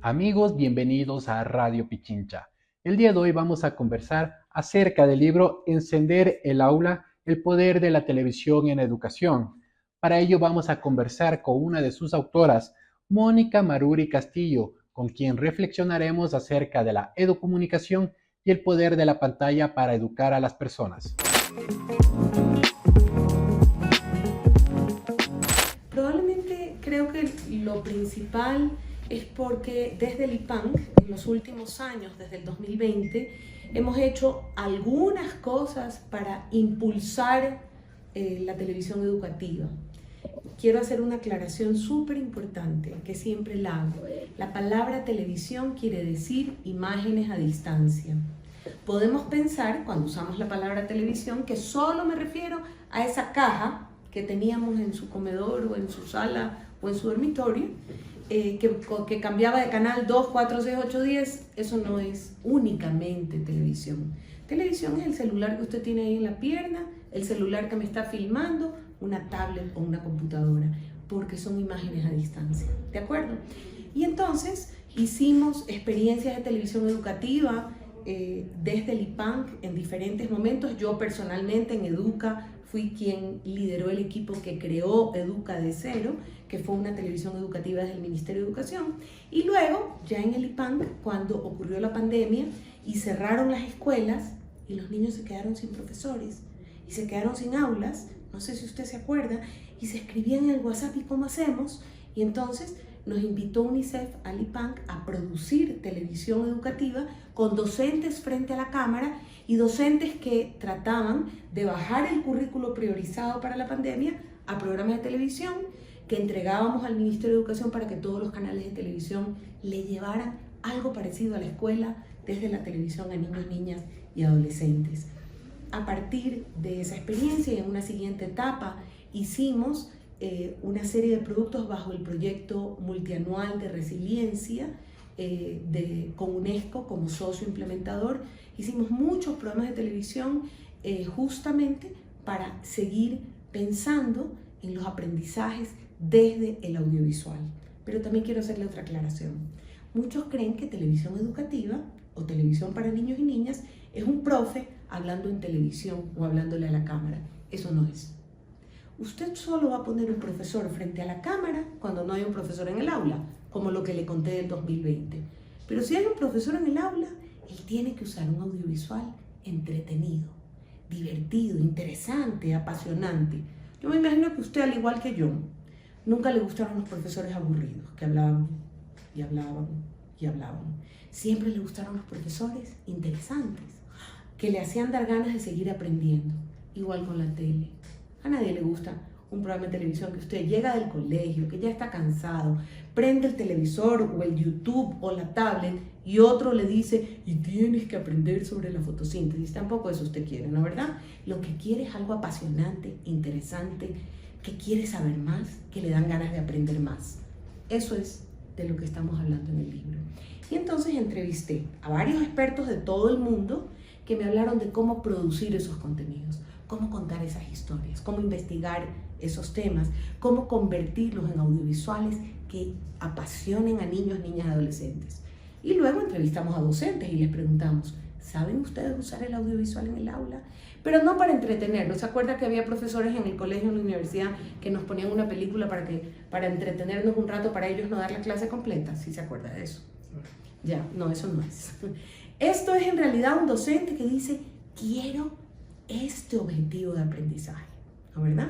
Amigos, bienvenidos a Radio Pichincha. El día de hoy vamos a conversar acerca del libro Encender el aula, el poder de la televisión en educación. Para ello vamos a conversar con una de sus autoras, Mónica Maruri Castillo, con quien reflexionaremos acerca de la educomunicación y el poder de la pantalla para educar a las personas. Probablemente creo que lo principal es porque desde el IPANC, en los últimos años, desde el 2020, hemos hecho algunas cosas para impulsar la televisión educativa. Quiero hacer una aclaración súper importante que siempre la hago. La palabra televisión quiere decir imágenes a distancia. Podemos pensar, cuando usamos la palabra televisión, que solo me refiero a esa caja que teníamos en su comedor o en su sala o en su dormitorio, que cambiaba de canal 2, 4, 6, 8, 10. Eso no es únicamente televisión. Televisión es el celular que usted tiene ahí en la pierna, el celular que me está filmando, una tablet o una computadora, porque son imágenes a distancia, ¿de acuerdo? Y entonces hicimos experiencias de televisión educativa desde el IPANC en diferentes momentos. Yo personalmente en Educa fui quien lideró el equipo que creó Educa de Cero, que fue una televisión educativa desde el Ministerio de Educación. Y luego, ya en el IPANC, cuando ocurrió la pandemia y cerraron las escuelas y los niños se quedaron sin profesores y se quedaron sin aulas, no sé si usted se acuerda, y se escribían en el WhatsApp: ¿y cómo hacemos? Y entonces nos invitó UNICEF al IPANC a producir televisión educativa con docentes frente a la cámara y docentes que trataban de bajar el currículo priorizado para la pandemia a programas de televisión que entregábamos al Ministerio de Educación para que todos los canales de televisión le llevaran algo parecido a la escuela desde la televisión a niños, niñas y adolescentes. A partir de esa experiencia y en una siguiente etapa hicimos una serie de productos bajo el proyecto multianual de resiliencia con UNESCO como socio implementador. Hicimos muchos programas de televisión justamente para seguir pensando en los aprendizajes desde el audiovisual. Pero también quiero hacerle otra aclaración. Muchos creen que televisión educativa o televisión para niños y niñas es un profe hablando en televisión o hablándole a la cámara. Eso no es. Usted solo va a poner un profesor frente a la cámara cuando no hay un profesor en el aula, como lo que le conté del 2020. Pero si hay un profesor en el aula, él tiene que usar un audiovisual entretenido, divertido, interesante, apasionante. Yo me imagino que usted, al igual que yo, nunca le gustaron los profesores aburridos, que hablaban y hablaban y hablaban. Siempre le gustaron los profesores interesantes, que le hacían dar ganas de seguir aprendiendo. Igual con la tele. A nadie le gusta un programa de televisión que usted llega del colegio, que ya está cansado, prende el televisor o el YouTube o la tablet y otro le dice: y tienes que aprender sobre la fotosíntesis. Tampoco eso usted quiere, ¿no es verdad? Lo que quiere es algo apasionante, interesante, que quiere saber más, que le dan ganas de aprender más. Eso es de lo que estamos hablando en el libro. Y entonces entrevisté a varios expertos de todo el mundo que me hablaron de cómo producir esos contenidos, cómo contar esas historias, cómo investigar esos temas, cómo convertirlos en audiovisuales que apasionen a niños, niñas y adolescentes. Y luego entrevistamos a docentes y les preguntamos: ¿saben ustedes usar el audiovisual en el aula? Pero no para entretenerlos. ¿Se acuerda que había profesores en el colegio, en la universidad, que nos ponían una película para entretenernos un rato, para ellos no dar la clase completa? ¿Sí se acuerda de eso? Ya, no, eso no es. Esto es en realidad un docente que dice: quiero este objetivo de aprendizaje, ¿no, verdad?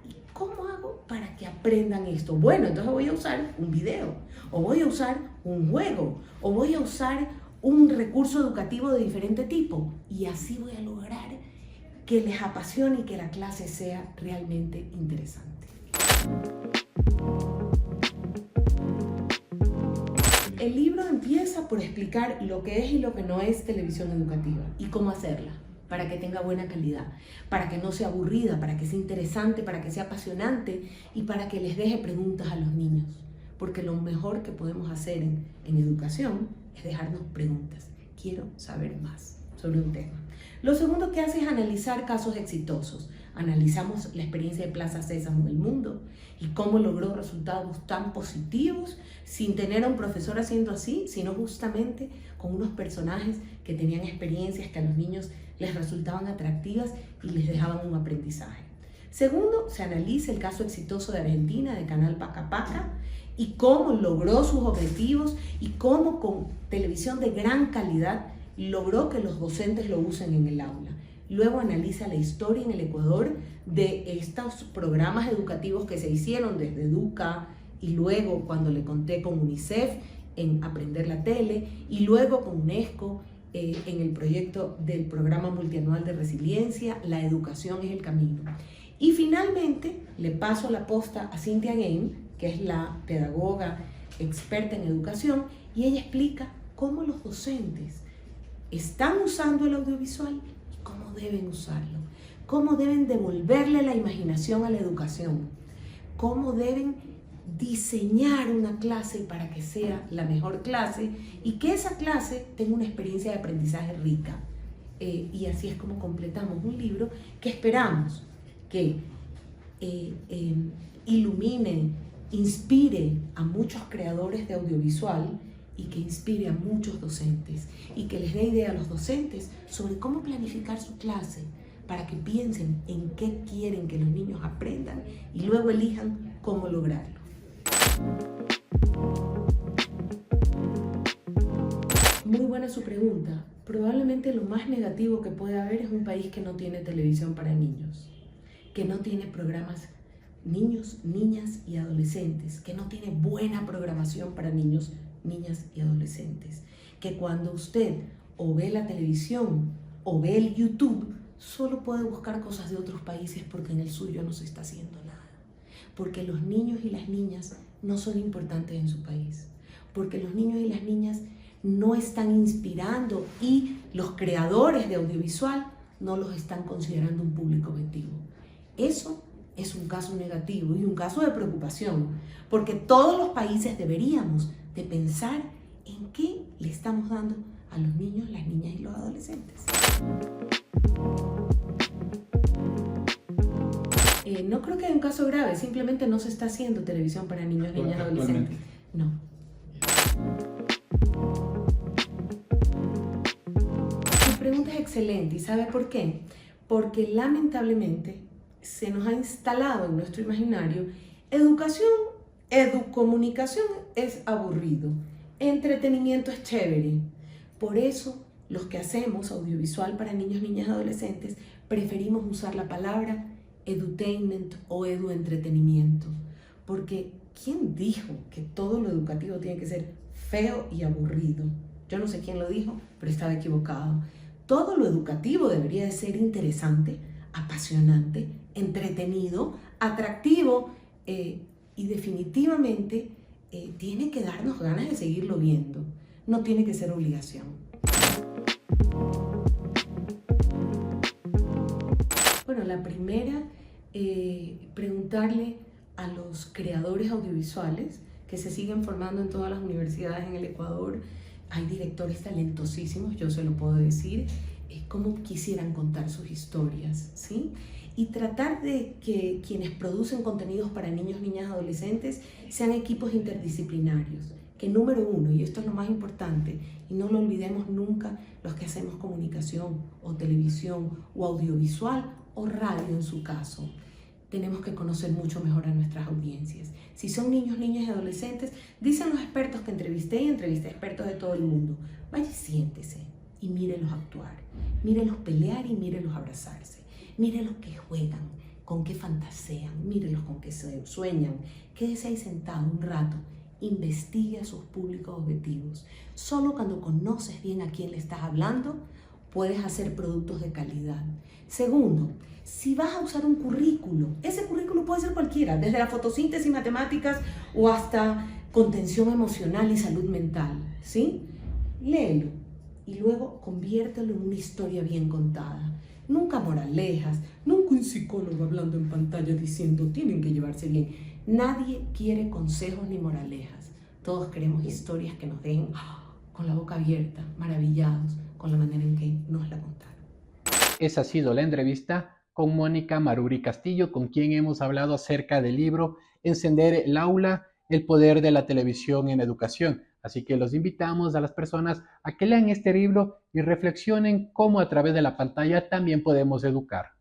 ¿Y cómo hago para que aprendan esto? Bueno, entonces voy a usar un video, o voy a usar un juego, o voy a usar un recurso educativo de diferente tipo, y así voy a lograr que les apasione y que la clase sea realmente interesante. El libro empieza por explicar lo que es y lo que no es televisión educativa y cómo hacerla para que tenga buena calidad, para que no sea aburrida, para que sea interesante, para que sea apasionante y para que les deje preguntas a los niños. Porque lo mejor que podemos hacer en educación es dejarnos preguntas. Quiero saber más sobre un tema. Lo segundo que hace es analizar casos exitosos. Analizamos la experiencia de Plaza Sésamo en el mundo y cómo logró resultados tan positivos sin tener a un profesor haciendo así, sino justamente con unos personajes que tenían experiencias que a los niños les resultaban atractivas y les dejaban un aprendizaje. Segundo, se analiza el caso exitoso de Argentina, de Canal Paca Paca, y cómo logró sus objetivos y cómo con televisión de gran calidad logró que los docentes lo usen en el aula. Luego analiza la historia en el Ecuador de estos programas educativos que se hicieron desde Educa y luego cuando le conté con UNICEF en Aprender la Tele y luego con UNESCO en el proyecto del Programa Multianual de Resiliencia, La Educación es el Camino. Y finalmente le paso la posta a Cynthia Game, que es la pedagoga experta en educación, y ella explica cómo los docentes están usando el audiovisual y cómo deben usarlo, cómo deben devolverle la imaginación a la educación, cómo deben diseñar una clase para que sea la mejor clase y que esa clase tenga una experiencia de aprendizaje rica. Y así es como completamos un libro que esperamos que ilumine, inspire a muchos creadores de audiovisual y que inspire a muchos docentes y que les dé idea a los docentes sobre cómo planificar su clase para que piensen en qué quieren que los niños aprendan y luego elijan cómo lograrlo. Muy buena su pregunta. Probablemente lo más negativo que puede haber es un país que no tiene televisión para niños, que no tiene programas niños, niñas y adolescentes, que no tiene buena programación para niños, niñas y adolescentes, que cuando usted o ve la televisión o ve el YouTube, solo puede buscar cosas de otros países porque en el suyo no se está haciendo nada, porque los niños y las niñas no son importantes en su país, porque los niños y las niñas no están inspirando y los creadores de audiovisual no los están considerando un público objetivo. Eso es un caso negativo y un caso de preocupación, porque todos los países deberíamos de pensar en qué le estamos dando a los niños, las niñas y los adolescentes. No creo que haya un caso grave, simplemente no se está haciendo televisión para niños, niñas y adolescentes. No. Su pregunta es excelente y ¿sabe por qué? Porque lamentablemente se nos ha instalado en nuestro imaginario educación, educomunicación es aburrido, entretenimiento es chévere. Por eso los que hacemos audiovisual para niños, niñas y adolescentes preferimos usar la palabra edutainment o eduentretenimiento, porque ¿quién dijo que todo lo educativo tiene que ser feo y aburrido? Yo no sé quién lo dijo, pero estaba equivocado. Todo lo educativo debería de ser interesante, apasionante, entretenido, atractivo y definitivamente tiene que darnos ganas de seguirlo viendo. No tiene que ser obligación. Bueno, la primera, preguntarle a los creadores audiovisuales que se siguen formando en todas las universidades en el Ecuador. Hay directores talentosísimos, yo se lo puedo decir, cómo quisieran contar sus historias, ¿sí? Y tratar de que quienes producen contenidos para niños, niñas, adolescentes sean equipos interdisciplinarios. Que número uno, y esto es lo más importante, y no lo olvidemos nunca los que hacemos comunicación o televisión o audiovisual o radio en su caso, tenemos que conocer mucho mejor a nuestras audiencias. Si son niños, niñas y adolescentes, dicen los expertos que entrevisté y entrevisté expertos de todo el mundo, vaya y siéntese y mírelos actuar, mírelos pelear y mírelos abrazarse, mírelos que juegan, con qué fantasean, mírelos con qué sueñan, quédese ahí sentado un rato, investigue a sus públicos objetivos. Solo cuando conoces bien a quién le estás hablando, puedes hacer productos de calidad. Segundo, si vas a usar un currículo, ese currículo puede ser cualquiera, desde la fotosíntesis, matemáticas o hasta contención emocional y salud mental, ¿sí? Léelo y luego conviértelo en una historia bien contada. Nunca moralejas, nunca un psicólogo hablando en pantalla diciendo tienen que llevarse bien. Nadie quiere consejos ni moralejas. Todos queremos historias que nos dejen con la boca abierta, maravillados con la manera en que nos la contaron. Esa ha sido la entrevista con Mónica Maruri Castillo, con quien hemos hablado acerca del libro Encender el aula, el poder de la televisión en educación. Así que los invitamos a las personas a que lean este libro y reflexionen cómo a través de la pantalla también podemos educar.